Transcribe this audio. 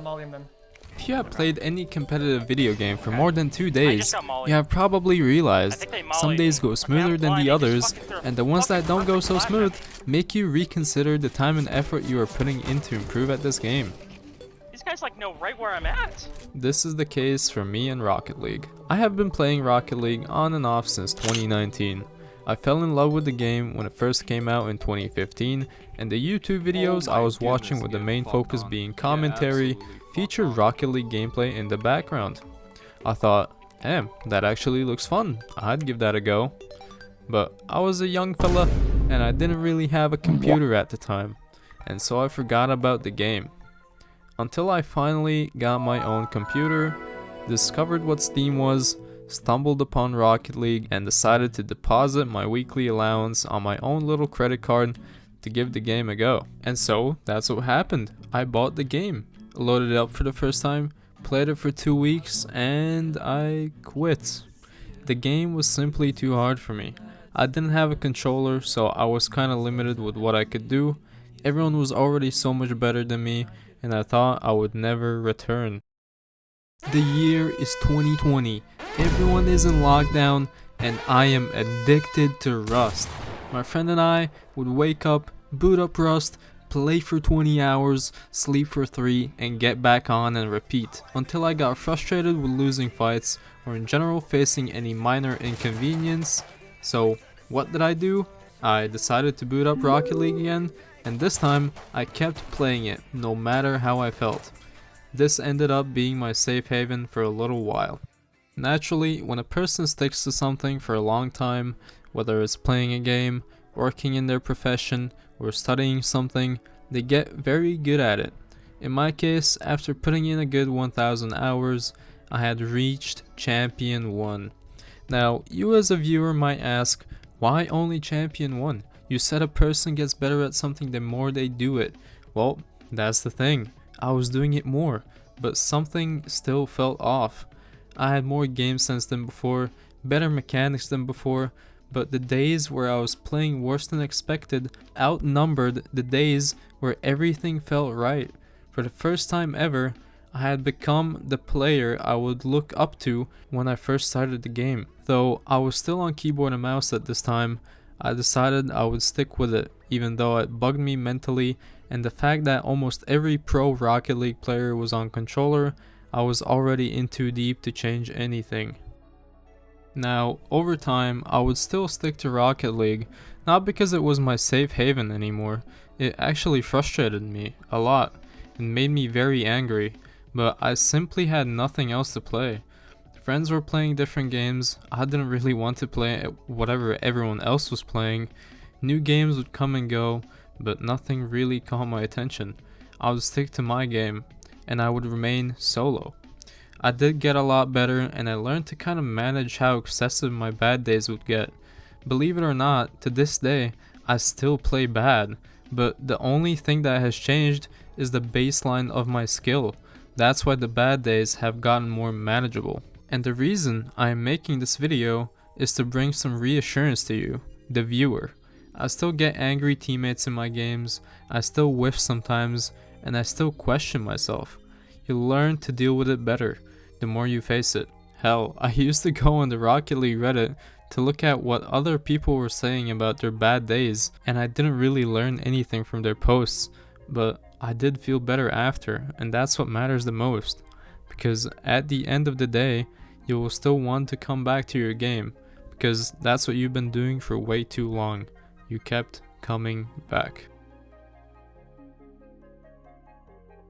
Molly them. If you have played any competitive video game for more than 2 days, you have probably realized some days go smoother than the others, and the ones that don't go so smooth make you reconsider the time and effort you are putting in to improve at this game. These guys like know right where I'm at. This is the case for me in Rocket League. I have been playing Rocket League on and off since 2019. I fell in love with the game when it first came out in 2015, and the YouTube videos I was watching with the main focus being commentary featured Rocket League gameplay in the background. I thought, damn, that actually looks fun, I'd give that a go. But I was a young fella and I didn't really have a computer at the time, and so I forgot about the game. Until I finally got my own computer, discovered what Steam was, stumbled upon Rocket League, and decided to deposit my weekly allowance on my own little credit card to give the game a go. And so that's what happened. I bought the game, loaded it up for the first time, played it for 2 weeks, and I quit. The game was simply too hard for me. I didn't have a controller, so I was kinda limited with what I could do. Everyone was already so much better than me, and I thought I would never return. The year is 2020. Everyone is in lockdown, and I am addicted to Rust. My friend and I would wake up, boot up Rust, play for 20 hours, sleep for 3, and get back on and repeat until I got frustrated with losing fights or in general facing any minor inconvenience. So what did I do? I decided to boot up Rocket League again, and this time I kept playing it no matter how I felt. This ended up being my safe haven for a little while. Naturally, when a person sticks to something for a long time, whether it's playing a game, working in their profession, or studying something, they get very good at it. In my case, after putting in a good 1000 hours, I had reached Champion 1. Now, you as a viewer might ask, why only Champion 1? You said a person gets better at something the more they do it. Well, that's the thing. I was doing it more, but something still felt off. I had more game sense than before, better mechanics than before, but the days where I was playing worse than expected outnumbered the days where everything felt right. For the first time ever, I had become the player I would look up to when I first started the game. Though I was still on keyboard and mouse at this time, I decided I would stick with it, even though it bugged me mentally, and the fact that almost every pro Rocket League player was on controller, I was already in too deep to change anything. Now, over time, I would still stick to Rocket League, not because it was my safe haven anymore. It actually frustrated me a lot and made me very angry, but I simply had nothing else to play. Friends were playing different games, I didn't really want to play whatever everyone else was playing. New games would come and go, but nothing really caught my attention. I would stick to my game, and I would remain solo. I did get a lot better, and I learned to kind of manage how excessive my bad days would get. Believe it or not, to this day, I still play bad, but the only thing that has changed is the baseline of my skill. That's why the bad days have gotten more manageable. And the reason I am making this video is to bring some reassurance to you, the viewer. I still get angry teammates in my games, I still whiff sometimes, and I still question myself. You learn to deal with it better, the more you face it. Hell, I used to go on the Rocket League Reddit to look at what other people were saying about their bad days, and I didn't really learn anything from their posts, but I did feel better after, and that's what matters the most. Because at the end of the day, you will still want to come back to your game, because that's what you've been doing for way too long. You kept coming back.